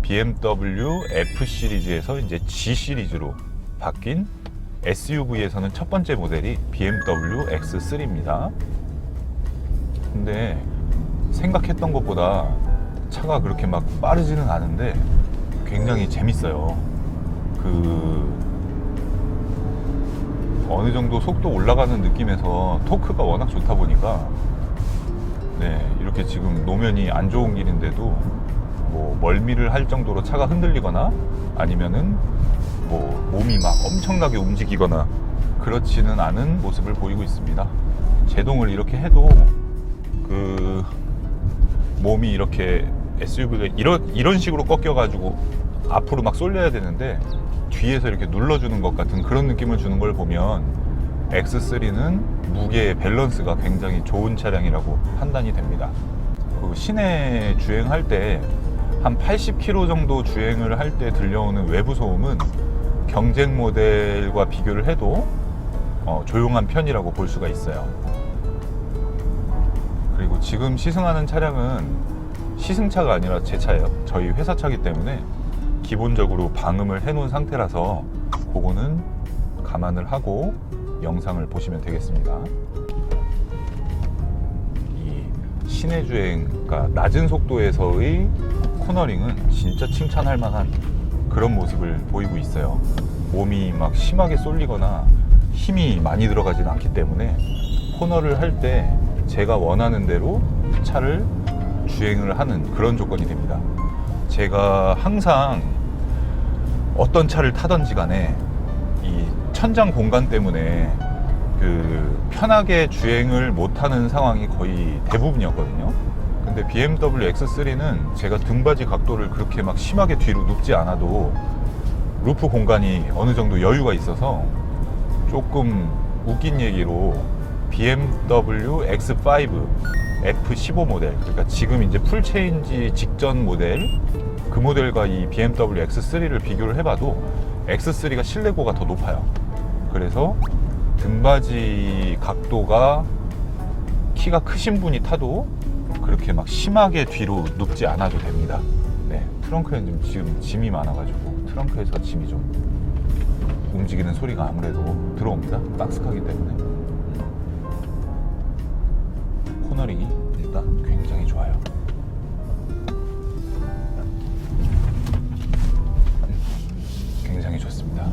BMW F 시리즈에서 이제 G 시리즈로 바뀐 SUV에서는 첫 번째 모델이 BMW X3입니다. 근데 생각했던 것보다 차가 그렇게 막 빠르지는 않은데 굉장히 재밌어요. 어느 정도 속도 올라가는 느낌에서 토크가 워낙 좋다 보니까 이렇게 지금 노면이 안 좋은 길인데도 뭐 멀미를 할 정도로 차가 흔들리거나 아니면은 뭐 몸이 막 엄청나게 움직이거나 그렇지는 않은 모습을 보이고 있습니다. 제동을 이렇게 해도 몸이 이렇게 SUV가 이런 식으로 꺾여가지고 앞으로 막 쏠려야 되는데 뒤에서 이렇게 눌러주는 것 같은 그런 느낌을 주는 걸 보면 X3는 무게의 밸런스가 굉장히 좋은 차량이라고 판단이 됩니다. 시내 주행할 때 한 80km 정도 주행을 할 때 들려오는 외부 소음은 경쟁 모델과 비교를 해도 조용한 편이라고 볼 수가 있어요. 그리고 지금 시승하는 차량은 시승차가 아니라 제 차예요. 저희 회사 차기 때문에 기본적으로 방음을 해놓은 상태라서 그거는 감안을 하고 영상을 보시면 되겠습니다. 이 시내 주행, 그러니까 낮은 속도에서의 코너링은 진짜 칭찬할 만한 그런 모습을 보이고 있어요. 몸이 막 심하게 쏠리거나 힘이 많이 들어가진 않기 때문에 코너를 할 때 제가 원하는 대로 차를 주행을 하는 그런 조건이 됩니다. 제가 항상 어떤 차를 타던지 간에 이 천장 공간 때문에 편하게 주행을 못하는 상황이 거의 대부분이었거든요. 근데 BMW X3는 제가 등받이 각도를 그렇게 막 심하게 뒤로 눕지 않아도 루프 공간이 어느 정도 여유가 있어서, 조금 웃긴 얘기로 BMW X5 F15 모델, 그러니까 지금 이제 풀체인지 직전 모델, 그 모델과 이 BMW X3를 비교를 해봐도 X3가 실내고가 더 높아요. 그래서 등받이 각도가 키가 크신 분이 타도 그렇게 막 심하게 뒤로 눕지 않아도 됩니다. 네, 트렁크에는 지금 짐이 많아가지고 트렁크에서 짐이 좀 움직이는 소리가 아무래도 들어옵니다. 박스카기 때문에. 코너링이 일단 굉장히 좋아요. 굉장히 좋습니다.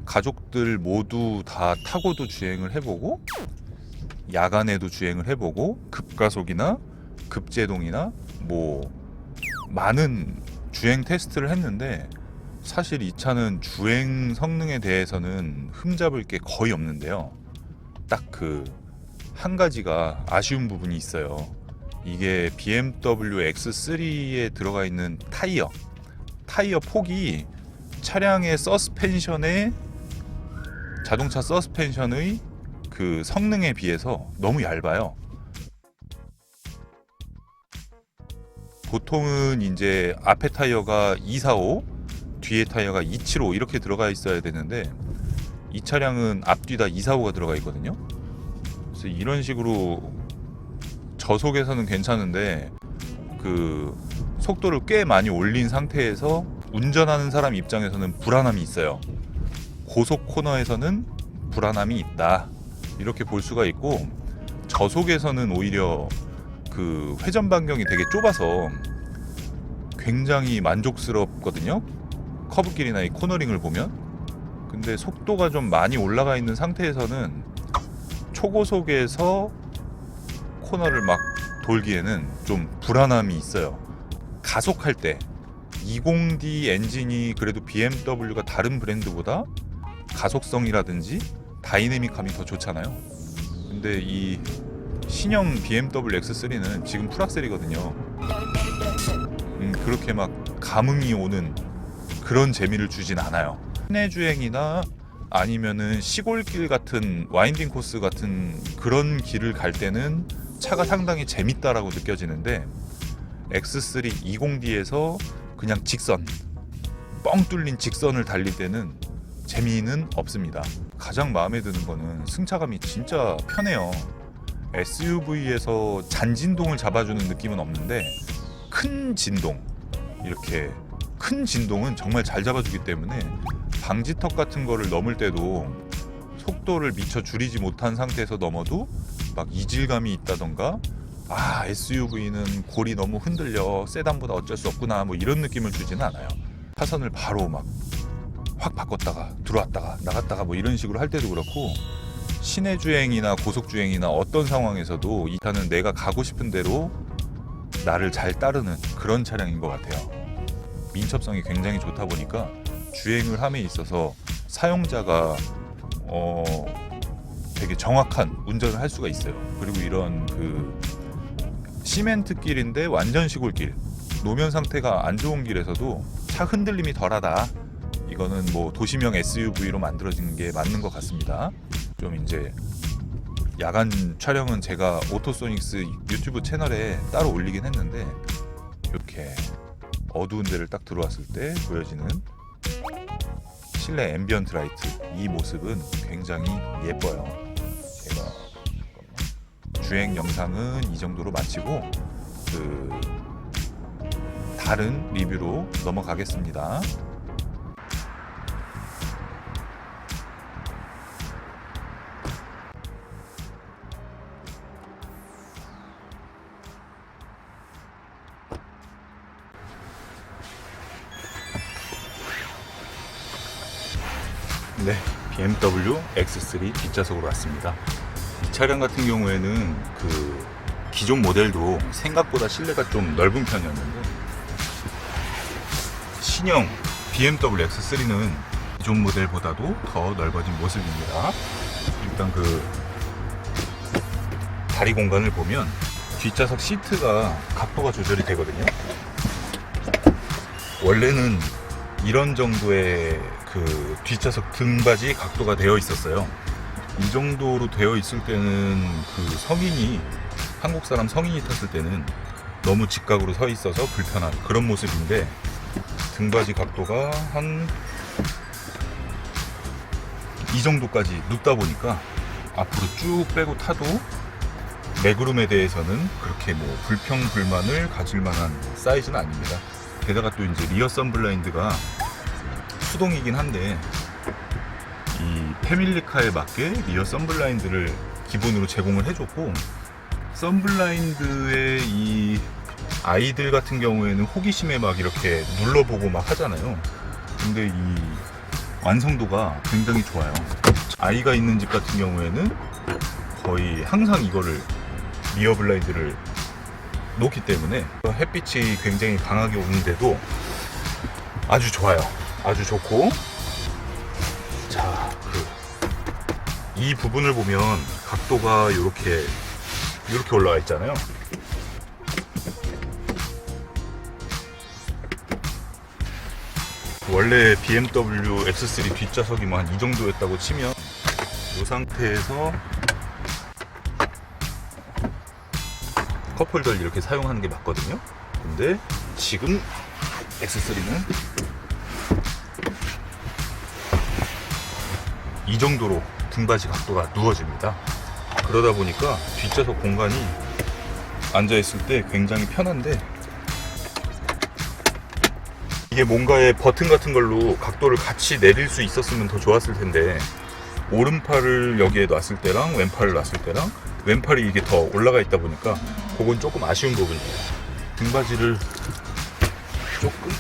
가족들 모두 다 타고도 주행을 해보고, 야간에도 주행을 해보고, 급가속이나 급제동이나 뭐 많은 주행 테스트를 했는데, 사실 이 차는 주행 성능에 대해서는 흠잡을 게 거의 없는데요. 딱 한 가지가 아쉬운 부분이 있어요. 이게 BMW X3에 들어가 있는 타이어 폭이 차량의 자동차 서스펜션의 그 성능에 비해서 너무 얇아요. 보통은 이제 앞에 타이어가 245, 뒤에 타이어가 275 이렇게 들어가 있어야 되는데, 이 차량은 앞뒤 다 245가 들어가 있거든요. 그래서 이런 식으로 저속에서는 괜찮은데 속도를 꽤 많이 올린 상태에서 운전하는 사람 입장에서는 불안함이 있어요. 고속 코너에서는 불안함이 있다, 이렇게 볼 수가 있고, 저속에서는 오히려 회전 반경이 되게 좁아서 굉장히 만족스럽거든요. 커브길이나 이 코너링을 보면. 근데 속도가 좀 많이 올라가 있는 상태에서는 초고속에서 코너를 막 돌기에는 좀 불안함이 있어요. 가속할 때 20D 엔진이 그래도 BMW가 다른 브랜드보다 가속성이라든지 다이내믹함이 더 좋잖아요. 근데 이 신형 BMW X3는 지금 풀악셀이거든요. 그렇게 막 감흥이 오는 그런 재미를 주진 않아요. 시내 주행이나 아니면은 시골길 같은 와인딩 코스 같은 그런 길을 갈 때는 차가 상당히 재밌다라고 느껴지는데, X3 20D에서 그냥 뻥 뚫린 직선을 달릴 때는 재미는 없습니다. 가장 마음에 드는 거는 승차감이 진짜 편해요. SUV에서 잔진동을 잡아주는 느낌은 없는데, 이렇게 큰 진동은 정말 잘 잡아주기 때문에 방지턱 같은 거를 넘을 때도 속도를 미처 줄이지 못한 상태에서 넘어도 막 이질감이 있다던가, SUV는 골이 너무 흔들려, 세단보다 어쩔 수 없구나, 뭐 이런 느낌을 주지는 않아요. 차선을 바로 막 확 바꿨다가 들어왔다가 나갔다가 뭐 이런 식으로 할 때도 그렇고, 시내 주행이나 고속 주행이나 어떤 상황에서도 이 차는 내가 가고 싶은 대로 나를 잘 따르는 그런 차량인 것 같아요. 민첩성이 굉장히 좋다 보니까 주행을 함에 있어서 사용자가 되게 정확한 운전을 할 수가 있어요. 그리고 이런 시멘트 길인데 완전 시골길, 노면 상태가 안 좋은 길에서도 차 흔들림이 덜하다, 이거는 뭐 도시명 SUV로 만들어진 게 맞는 것 같습니다. 좀 이제 야간 촬영은 제가 오토소닉스 유튜브 채널에 따로 올리긴 했는데, 이렇게 어두운 데를 딱 들어왔을 때 보여지는 실내 앰비언트 라이트, 이 모습은 굉장히 예뻐요. 제가 주행 영상은 이 정도로 마치고 다른 리뷰로 넘어가겠습니다. 네, BMW X3 뒷좌석으로 왔습니다. 이 차량 같은 경우에는 그 기존 모델도 생각보다 실내가 좀 넓은 편이었는데 신형 BMW X3는 기존 모델보다도 더 넓어진 모습입니다. 일단 그 다리 공간을 보면 뒷좌석 시트가 각도가 조절이 되거든요. 원래는 이런 정도의 그 뒷좌석 등받이 각도가 되어 있었어요. 이 정도로 되어 있을 때는 그 성인이, 한국 사람 성인이 탔을 때는 너무 직각으로 서 있어서 불편한 그런 모습인데, 등받이 각도가 한 이 정도까지 눕다 보니까 앞으로 쭉 빼고 타도 레그룸에 대해서는 그렇게 뭐 불평불만을 가질 만한 사이즈는 아닙니다. 게다가 또 이제 리어 선블라인드가 수동이긴 한데 이 패밀리카에 맞게 리어 선블라인드를 기본으로 제공을 해줬고, 선블라인드의 이 아이들 같은 경우에는 호기심에 막 이렇게 눌러보고 막 하잖아요. 근데 이 완성도가 굉장히 좋아요. 아이가 있는 집 같은 경우에는 거의 항상 이거를 리어 블라인드를 놓기 때문에 햇빛이 굉장히 강하게 오는데도 아주 좋아요. 아주 좋고, 자, 이 부분을 보면 각도가 이렇게 올라와 있잖아요. 원래 BMW X3 뒷좌석이 뭐 한 이 정도였다고 치면 이 상태에서 컵홀더를 이렇게 사용하는 게 맞거든요. 근데 지금 X3는 이 정도로 등받이 각도가 누워집니다. 그러다 보니까 뒷좌석 공간이 앉아있을 때 굉장히 편한데, 이게 뭔가의 버튼 같은 걸로 각도를 같이 내릴 수 있었으면 더 좋았을 텐데, 오른팔을 여기에 놨을 때랑 왼팔을 놨을 때랑 왼팔이 이게 더 올라가 있다 보니까 그건 조금 아쉬운 부분이에요. 등받이를 조금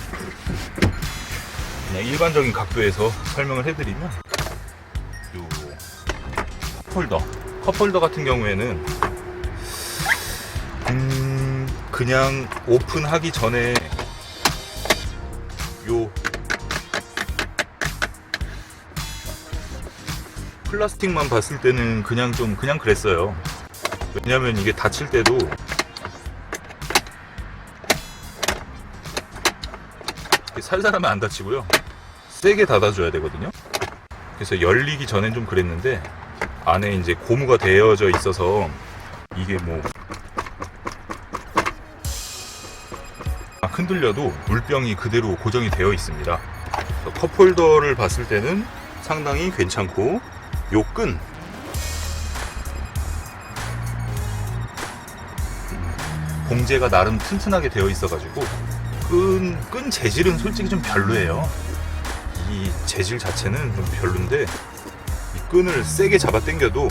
그냥 일반적인 각도에서 설명을 해드리면, 요 컵홀더 같은 경우에는 그냥 오픈하기 전에 요 플라스틱만 봤을 때는 그냥 그랬어요. 왜냐면 이게 닫힐 때도 살살하면 안 닫히고요, 세게 닫아줘야 되거든요. 그래서 열리기 전엔 좀 그랬는데, 안에 이제 고무가 되어져 있어서 이게 뭐 흔들려도 물병이 그대로 고정이 되어 있습니다. 컵홀더를 봤을 때는 상당히 괜찮고, 요 끈 봉제가 나름 튼튼하게 되어 있어가지고 끈 재질은 솔직히 좀 별로예요. 이 재질 자체는 좀 별론데, 이 끈을 세게 잡아 당겨도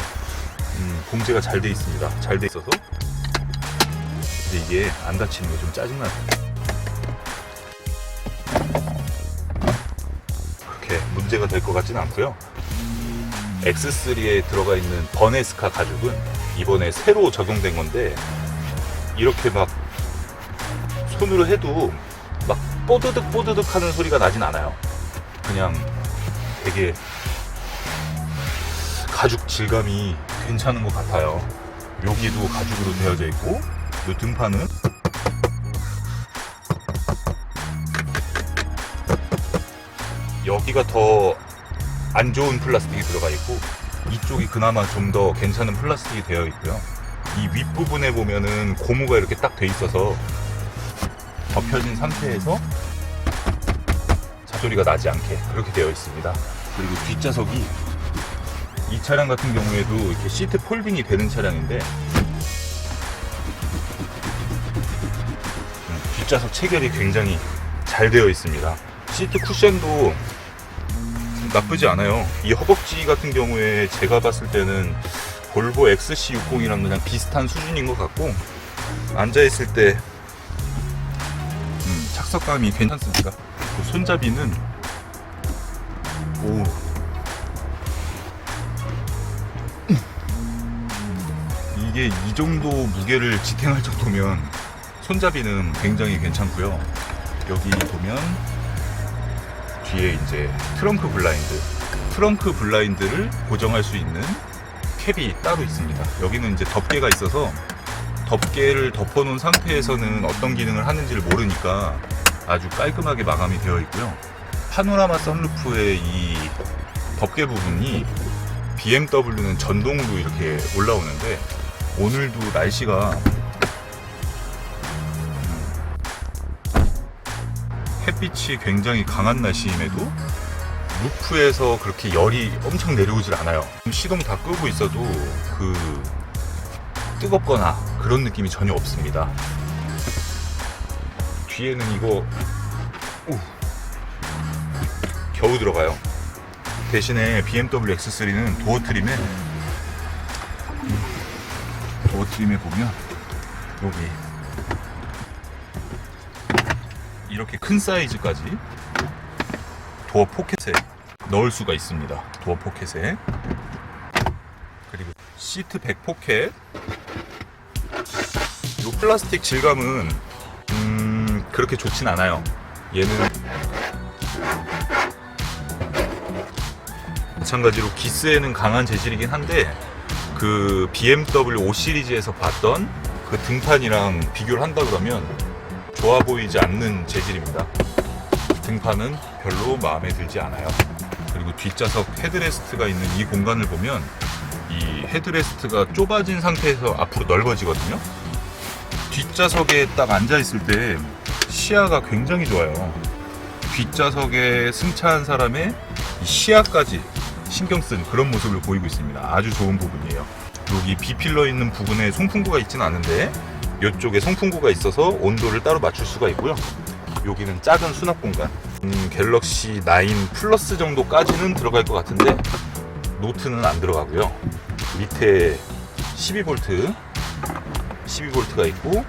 봉제가 잘 돼 있습니다. 잘 돼 있어서. 근데 이게 안 닫히는 게 좀 짜증나요. 그렇게 문제가 될 것 같지는 않고요. X3에 들어가 있는 버네스카 가죽은 이번에 새로 적용된 건데, 이렇게 막 손으로 해도 막 뽀드득 하는 소리가 나진 않아요. 그냥 되게 가죽 질감이 괜찮은 것 같아요. 여기도 가죽으로 되어져 있고, 이 등판은 여기가 더 안 좋은 플라스틱이 들어가 있고, 이쪽이 그나마 좀 더 괜찮은 플라스틱이 되어 있고요. 이 윗부분에 보면은 고무가 이렇게 딱 돼 있어서 접혀진 상태에서 잡소리가 나지 않게 그렇게 되어 있습니다. 그리고 뒷좌석이 이 차량 같은 경우에도 이렇게 시트 폴딩이 되는 차량인데, 뒷좌석 체결이 굉장히 잘 되어 있습니다. 시트 쿠션도 나쁘지 않아요. 이 허벅지 같은 경우에 제가 봤을 때는 볼보 XC60이랑 그냥 비슷한 수준인 것 같고, 앉아있을 때 착석감이 괜찮습니다. 손잡이는 이게 이 정도 무게를 지탱할 정도면 손잡이는 굉장히 괜찮고요. 여기 보면 뒤에 이제 트렁크 블라인드를 고정할 수 있는 캡이 따로 있습니다. 여기는 이제 덮개가 있어서 덮개를 덮어놓은 상태에서는 어떤 기능을 하는지를 모르니까 아주 깔끔하게 마감이 되어 있고요. 파노라마 선루프의 이 덮개 부분이 BMW는 전동으로 이렇게 올라오는데, 오늘도 날씨가 햇빛이 굉장히 강한 날씨임에도 루프에서 그렇게 열이 엄청 내려오질 않아요. 시동 다 끄고 있어도 뜨겁거나 그런 느낌이 전혀 없습니다. 뒤에는 이거 겨우 들어가요. 대신에 BMW X3는 도어 트림에 보면 여기 이렇게 큰 사이즈까지 도어 포켓에 넣을 수가 있습니다. 도어 포켓에. 그리고 시트 백 포켓. 이 플라스틱 질감은 그렇게 좋진 않아요. 얘는 마찬가지로 기스에는 강한 재질이긴 한데, 그 BMW 5 시리즈에서 봤던 그 등판이랑 비교를 한다 그러면 좋아 보이지 않는 재질입니다. 등판은 별로 마음에 들지 않아요. 그리고 뒷좌석 헤드레스트가 있는 이 공간을 보면 이 헤드레스트가 좁아진 상태에서 앞으로 넓어지거든요. 뒷좌석에 딱 앉아있을 때 시야가 굉장히 좋아요. 뒷좌석에 승차한 사람의 이 시야까지 신경 쓴 그런 모습을 보이고 있습니다. 아주 좋은 부분이에요. 여기 B필러 있는 부분에 송풍구가 있지는 않은데 이쪽에 송풍구가 있어서 온도를 따로 맞출 수가 있고요. 여기는 작은 수납 공간. 갤럭시 9 플러스 정도까지는 들어갈 것 같은데 노트는 안 들어가고요. 밑에 12V가 있고,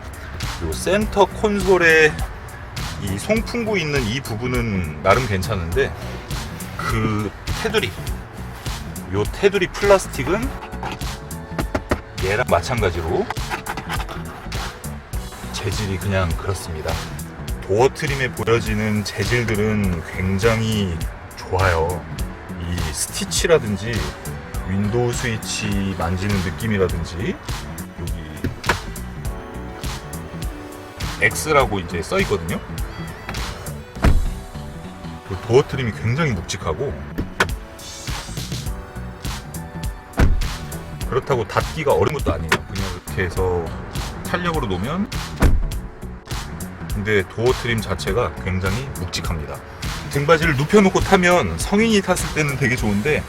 그리고 센터 콘솔에 이 송풍구 있는 이 부분은 나름 괜찮은데, 그 테두리 플라스틱은 얘랑 마찬가지로 재질이 그냥 그렇습니다. 도어 트림에 보여지는 재질들은 굉장히 좋아요. 이 스티치라든지 윈도우 스위치 만지는 느낌이라든지, 여기 X라고 이제 써 있거든요. 도어 트림이 굉장히 묵직하고, 그렇다고 닫기가 어려운 것도 아니에요. 그냥 이렇게 해서 탄력으로 놓으면, 근데 도어 트림 자체가 굉장히 묵직합니다. 등받이를 눕혀놓고 타면 성인이 탔을 때는 되게 좋은데,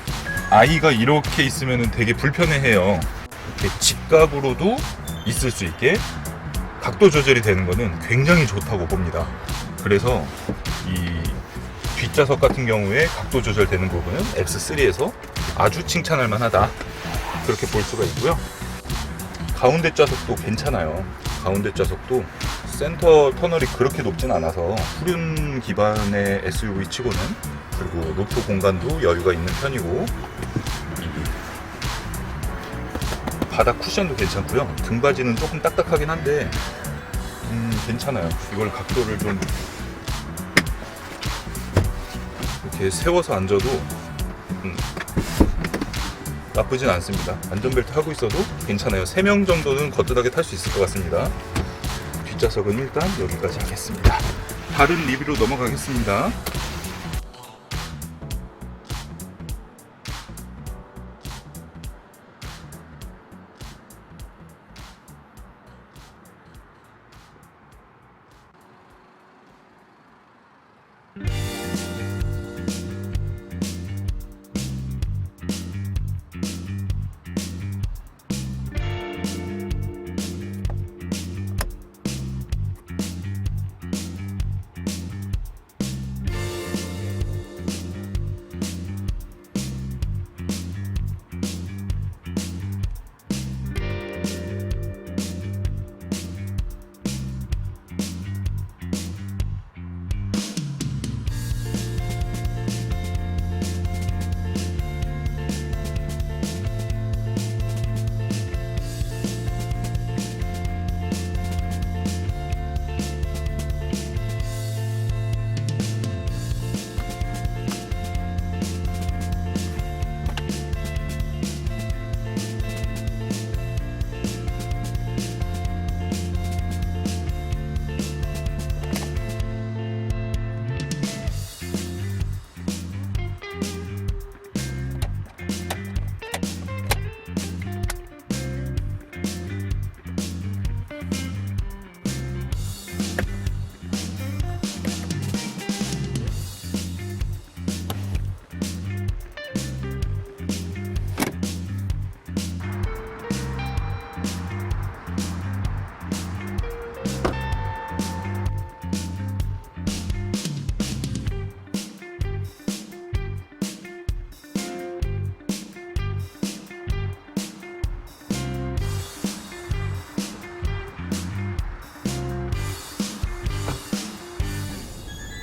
아이가 이렇게 있으면 되게 불편해해요. 이렇게 직각으로도 있을 수 있게 각도 조절이 되는 거는 굉장히 좋다고 봅니다. 그래서 이 뒷좌석 같은 경우에 각도 조절되는 부분은 X3에서 아주 칭찬할 만하다, 그렇게 볼 수가 있고요. 가운데 좌석도 괜찮아요. 가운데 좌석도 센터 터널이 그렇게 높진 않아서 후륜 기반의 SUV 치고는, 그리고 노트 공간도 여유가 있는 편이고, 이 바닥 쿠션도 괜찮고요. 등받이는 조금 딱딱하긴 한데 괜찮아요. 이걸 각도를 좀 이렇게 세워서 앉아도 나쁘진 않습니다. 안전벨트 하고 있어도 괜찮아요. 3명 정도는 거뜬하게 탈 수 있을 것 같습니다. 뒷좌석은 일단 여기까지 하겠습니다. 다른 리뷰로 넘어가겠습니다.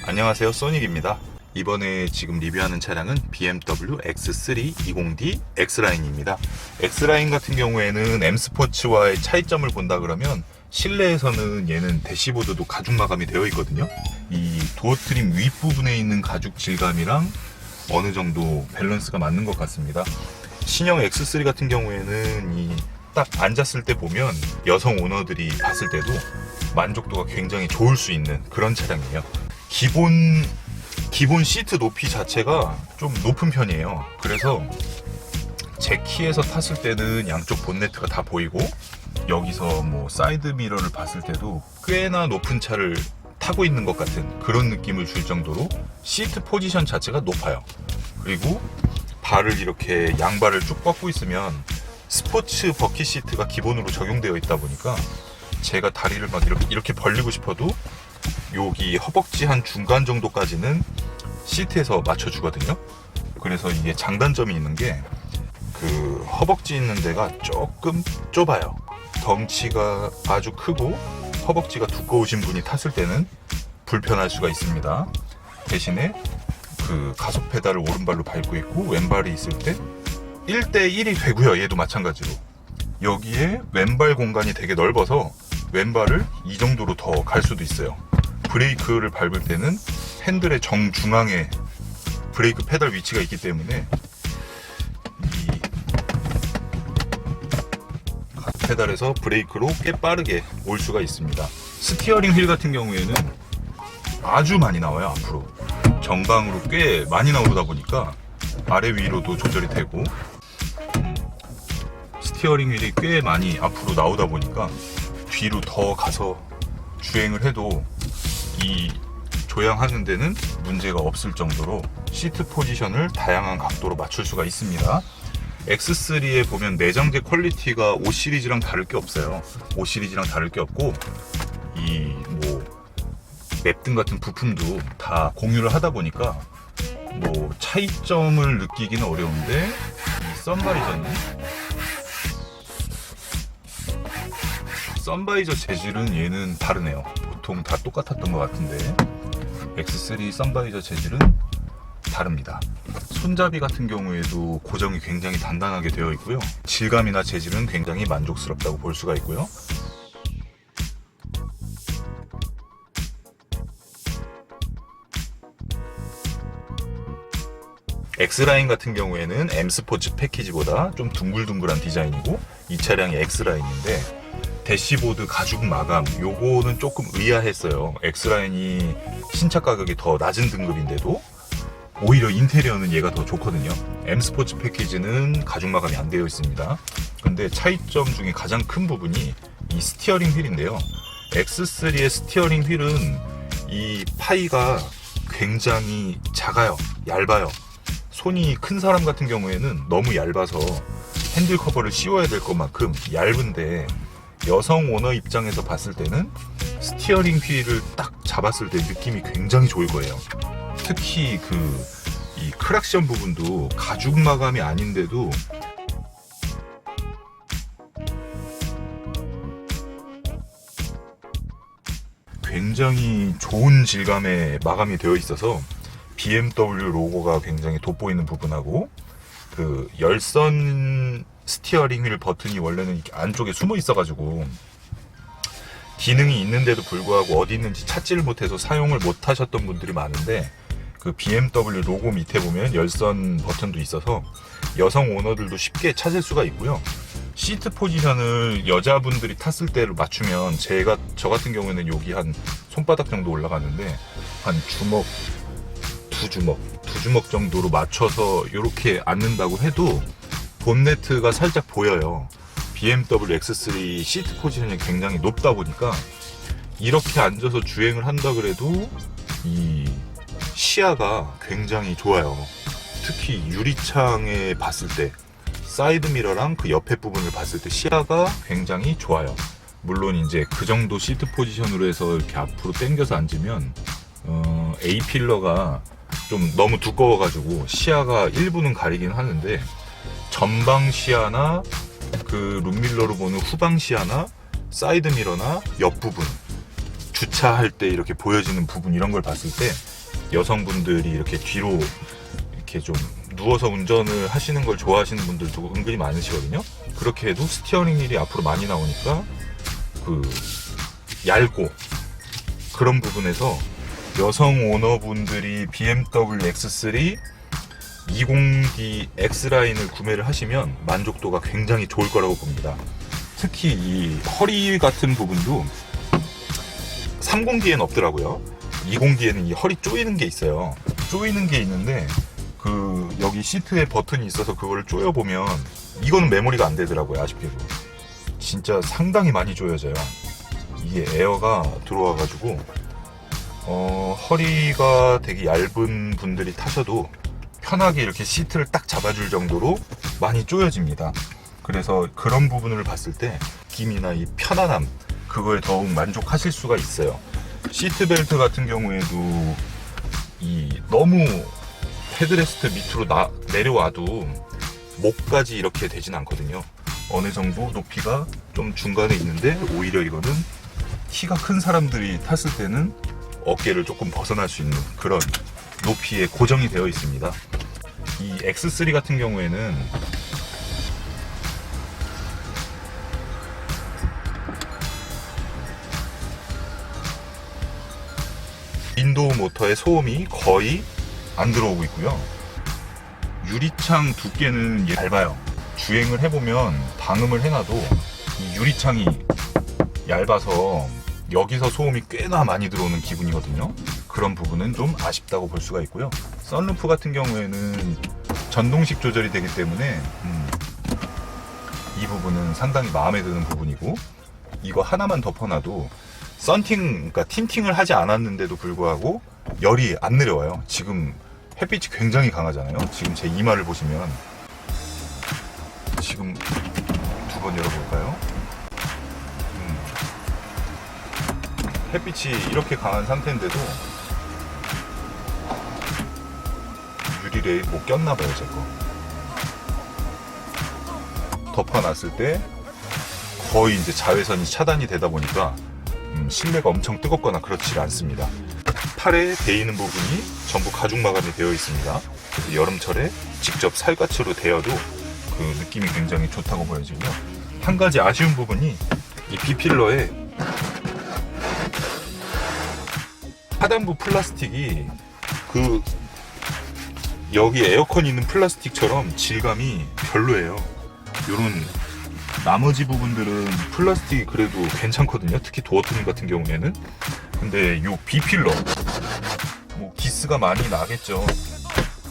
안녕하세요, 소닉입니다. 이번에 지금 리뷰하는 차량은 BMW X3 20D X라인입니다. X라인 같은 경우에는 M 스포츠와의 차이점을 본다 그러면 실내에서는 얘는 대시보드도 가죽 마감이 되어 있거든요. 이 도어 트림 윗부분에 있는 가죽 질감이랑 어느 정도 밸런스가 맞는 것 같습니다. 신형 X3 같은 경우에는 이 딱 앉았을 때 보면 여성 오너들이 봤을 때도 만족도가 굉장히 좋을 수 있는 그런 차량이에요. 기본 시트 높이 자체가 좀 높은 편이에요. 그래서 제 키에서 탔을 때는 양쪽 본네트가 다 보이고, 여기서 뭐 사이드 미러를 봤을 때도 꽤나 높은 차를 타고 있는 것 같은 그런 느낌을 줄 정도로 시트 포지션 자체가 높아요. 그리고 발을 이렇게 양발을 쭉 뻗고 있으면 스포츠 버킷 시트가 기본으로 적용되어 있다 보니까 제가 다리를 막 이렇게 벌리고 싶어도 여기 허벅지 한 중간 정도까지는 시트에서 맞춰주거든요. 그래서 이게 장단점이 있는 게 그 허벅지 있는 데가 조금 좁아요. 덩치가 아주 크고 허벅지가 두꺼우신 분이 탔을 때는 불편할 수가 있습니다. 대신에 그 가속 페달을 오른발로 밟고 있고 왼발이 있을 때 1대1이 되고요. 얘도 마찬가지로 여기에 왼발 공간이 되게 넓어서 왼발을 이 정도로 더 갈 수도 있어요. 브레이크를 밟을 때는 핸들의 정중앙에 브레이크 페달 위치가 있기 때문에 이 가속 페달에서 브레이크로 꽤 빠르게 올 수가 있습니다. 스티어링 휠 같은 경우에는 아주 많이 나와요. 앞으로 정방으로 꽤 많이 나오다 보니까 아래 위로도 조절이 되고, 스티어링 휠이 꽤 많이 앞으로 나오다 보니까 뒤로 더 가서 주행을 해도 이 조향하는 데는 문제가 없을 정도로 시트 포지션을 다양한 각도로 맞출 수가 있습니다. X3에 보면 내장재 퀄리티가 5 시리즈랑 다를 게 없어요. 5 시리즈랑 다를 게 없고, 이 뭐 맵등 같은 부품도 다 공유를 하다 보니까 뭐 차이점을 느끼기는 어려운데, 이 선바이저 재질은 얘는 다르네요. 보통 다 똑같았던 것 같은데 X3 선바이저 재질은 다릅니다. 손잡이 같은 경우에도 고정이 굉장히 단단하게 되어 있고요. 질감이나 재질은 굉장히 만족스럽다고 볼 수가 있고요. X라인 같은 경우에는 M 스포츠 패키지보다 좀 둥글둥글한 디자인이고, 이 차량이 X라인인데 대시보드 가죽 마감 요거는 조금 의아했어요. X라인이 신차 가격이 더 낮은 등급인데도 오히려 인테리어는 얘가 더 좋거든요. M 스포츠 패키지는 가죽 마감이 안 되어 있습니다. 근데 차이점 중에 가장 큰 부분이 이 스티어링 휠인데요. X3의 스티어링 휠은 이 파이가 굉장히 작아요. 얇아요. 손이 큰 사람 같은 경우에는 너무 얇아서 핸들 커버를 씌워야 될 것만큼 얇은데, 여성 오너 입장에서 봤을 때는 스티어링 휠을 딱 잡았을 때 느낌이 굉장히 좋을 거예요. 특히 이 크락션 부분도 가죽 마감이 아닌데도 굉장히 좋은 질감의 마감이 되어 있어서 BMW 로고가 굉장히 돋보이는 부분하고, 그 열선 스티어링 휠 버튼이 원래는 이렇게 안쪽에 숨어 있어가지고 기능이 있는데도 불구하고 어디 있는지 찾지를 못해서 사용을 못 하셨던 분들이 많은데, 그 BMW 로고 밑에 보면 열선 버튼도 있어서 여성 오너들도 쉽게 찾을 수가 있고요. 시트 포지션을 여자분들이 탔을 때를 맞추면 저 같은 경우에는 여기 한 손바닥 정도 올라가는데 한 두 주먹 정도로 맞춰서 이렇게 앉는다고 해도 본네트가 살짝 보여요. BMW X3 시트 포지션이 굉장히 높다 보니까 이렇게 앉아서 주행을 한다 그래도 이 시야가 굉장히 좋아요. 특히 유리창에 봤을 때 사이드 미러랑 그 옆에 부분을 봤을 때 시야가 굉장히 좋아요. 물론 이제 그 정도 시트 포지션으로 해서 이렇게 앞으로 당겨서 앉으면 A필러가 좀 너무 두꺼워가지고 시야가 일부는 가리긴 하는데, 전방 시야나 그 룸밀러로 보는 후방 시야나 사이드 미러나 옆부분, 주차할 때 이렇게 보여지는 부분 이런 걸 봤을 때 여성분들이 이렇게 뒤로 이렇게 좀 누워서 운전을 하시는 걸 좋아하시는 분들도 은근히 많으시거든요. 그렇게 해도 스티어링 휠이 앞으로 많이 나오니까 얇고 그런 부분에서 여성 오너분들이 BMW X3 20D X라인을 구매를 하시면 만족도가 굉장히 좋을 거라고 봅니다. 특히 이 허리 같은 부분도 30D에는 없더라고요. 20D에는 이 허리 조이는 게 있어요. 조이는 게 있는데 여기 시트에 버튼이 있어서 그걸 조여보면 이거는 메모리가 안 되더라고요. 아쉽게도 진짜 상당히 많이 조여져요. 이게 에어가 들어와가지고 허리가 되게 얇은 분들이 타셔도 편하게 이렇게 시트를 딱 잡아줄 정도로 많이 조여집니다. 그래서 그런 부분을 봤을 때 느낌이나 이 편안함, 그거에 더욱 만족하실 수가 있어요. 시트 벨트 같은 경우에도 너무 헤드레스트 밑으로 내려와도 목까지 이렇게 되진 않거든요. 어느 정도 높이가 좀 중간에 있는데 오히려 이거는 키가 큰 사람들이 탔을 때는 어깨를 조금 벗어날 수 있는 그런 높이에 고정이 되어 있습니다. 이 X3 같은 경우에는 윈도우 모터의 소음이 거의 안 들어오고 있고요. 유리창 두께는 얇아요. 주행을 해보면 방음을 해놔도 이 유리창이 얇아서 여기서 소음이 꽤나 많이 들어오는 기분이거든요. 그런 부분은 좀 아쉽다고 볼 수가 있고요. 썬루프 같은 경우에는 전동식 조절이 되기 때문에 이 부분은 상당히 마음에 드는 부분이고, 이거 하나만 덮어놔도 그러니까 틴팅을 하지 않았는데도 불구하고 열이 안 내려와요. 지금 햇빛이 굉장히 강하잖아요. 지금 제 이마를 보시면, 지금 두 번 열어볼까요? 햇빛이 이렇게 강한 상태인데도 유리레일 못 꼈나봐요, 제거. 덮어놨을 때 거의 이제 자외선이 차단이 되다 보니까 실내가 엄청 뜨겁거나 그렇지 않습니다. 팔에 베이는 부분이 전부 가죽 마감이 되어 있습니다. 그래서 여름철에 직접 살갗으로 대어도 그 느낌이 굉장히 좋다고 보여지고요. 한 가지 아쉬운 부분이 이 B필러에 하단부 플라스틱이 여기 에어컨 있는 플라스틱처럼 질감이 별로예요. 요런 나머지 부분들은 플라스틱이 그래도 괜찮거든요. 특히 도어트림 같은 경우에는. 근데 요 B필러 뭐 기스가 많이 나겠죠.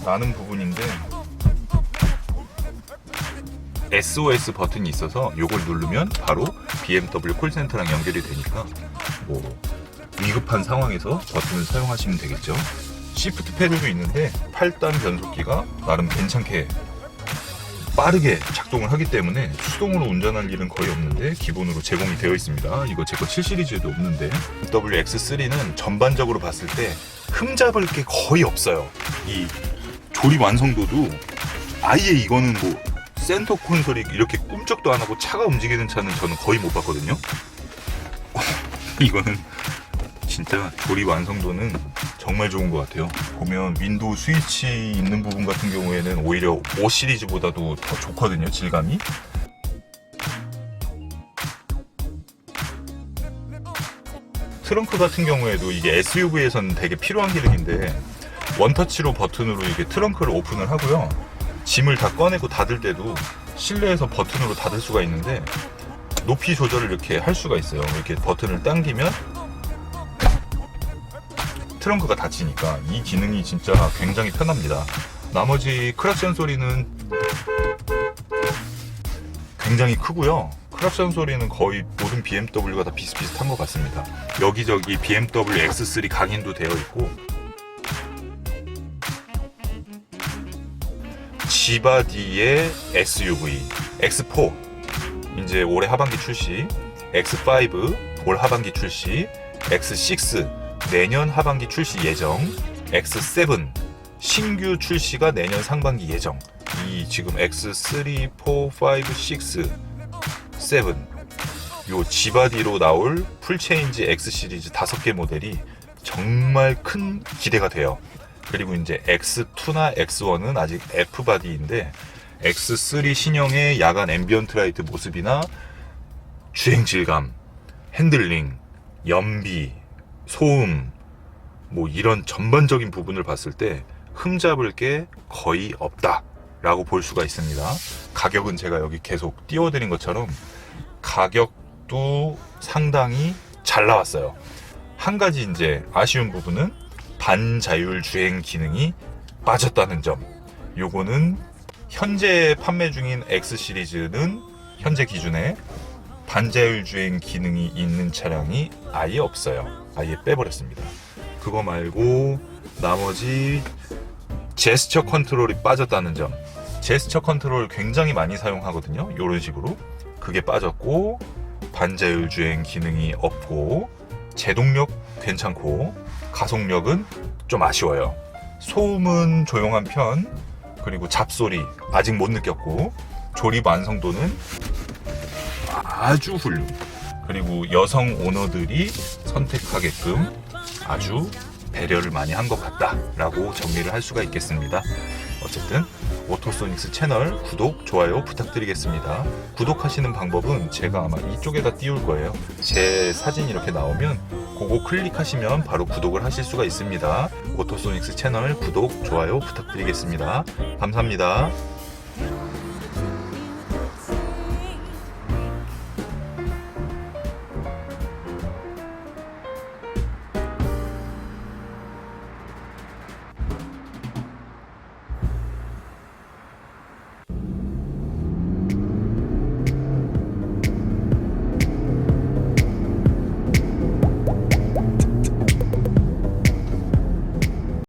나는 부분인데 SOS 버튼이 있어서 요걸 누르면 바로 BMW 콜센터랑 연결이 되니까 뭐 위급한 상황에서 버튼을 사용하시면 되겠죠. 시프트 패드도 있는데 8단 변속기가 나름 괜찮게 빠르게 작동을 하기 때문에 수동으로 운전할 일은 거의 없는데 기본으로 제공이 되어 있습니다. 이거 제 거 7 시리즈에도 없는데, BMW X3는 전반적으로 봤을 때 흠잡을 게 거의 없어요. 이 조립 완성도도 아예 이거는 뭐 센터 콘솔이 이렇게 꿈쩍도 안 하고 차가 움직이는 차는 저는 거의 못 봤거든요. 이거는 진짜 조립 완성도는 정말 좋은 것 같아요. 보면 윈도우 스위치 있는 부분 같은 경우에는 오히려 5 시리즈보다도 더 좋거든요, 질감이. 트렁크 같은 경우에도 이게 SUV에서는 되게 필요한 기능인데 원터치로 버튼으로 이게 트렁크를 오픈을 하고요. 짐을 다 꺼내고 닫을 때도 실내에서 버튼으로 닫을 수가 있는데 높이 조절을 이렇게 할 수가 있어요. 이렇게 버튼을 당기면 트렁크가 닫히니까 이 기능이 진짜 굉장히 편합니다. 나머지 크락션 소리는 굉장히 크고요. 크락션 소리는 거의 모든 BMW가 다 비슷비슷한 것 같습니다. 여기저기 BMW X3 각인도 되어 있고, G바디의 SUV X4 이제 올해 하반기 출시, X5 올 하반기 출시, X6 내년 하반기 출시 예정, X7 신규 출시가 내년 상반기 예정. 이 지금 X3, 4, 5, 6, 7 요 G바디로 나올 풀체인지 X 시리즈 5개 모델이 정말 큰 기대가 돼요. 그리고 이제 X2나 X1은 아직 F바디인데 X3 신형의 야간 앰비언트 라이트 모습이나 주행 질감, 핸들링, 연비, 소음 뭐 이런 전반적인 부분을 봤을 때 흠잡을 게 거의 없다 라고 볼 수가 있습니다. 가격은 제가 여기 계속 띄워드린 것처럼 가격도 상당히 잘 나왔어요. 한 가지 이제 아쉬운 부분은 반자율 주행 기능이 빠졌다는 점. 요거는 현재 판매 중인 X 시리즈는 현재 기준에 반자율 주행 기능이 있는 차량이 아예 없어요. 아예 빼버렸습니다. 그거 말고 나머지 제스처 컨트롤이 빠졌다는 점. 제스처 컨트롤 굉장히 많이 사용하거든요. 이런 식으로. 그게 빠졌고 반자율 주행 기능이 없고 제동력 괜찮고 가속력은 좀 아쉬워요. 소음은 조용한 편, 그리고 잡소리 아직 못 느꼈고 조립 완성도는 아주 훌륭. 그리고 여성 오너들이 선택하게끔 아주 배려를 많이 한 것 같다라고 정리를 할 수가 있겠습니다. 어쨌든 오토소닉스 채널 구독, 좋아요 부탁드리겠습니다. 구독하시는 방법은 제가 아마 이쪽에다 띄울 거예요. 제 사진 이렇게 나오면 그거 클릭하시면 바로 구독을 하실 수가 있습니다. 오토소닉스 채널 구독, 좋아요 부탁드리겠습니다. 감사합니다.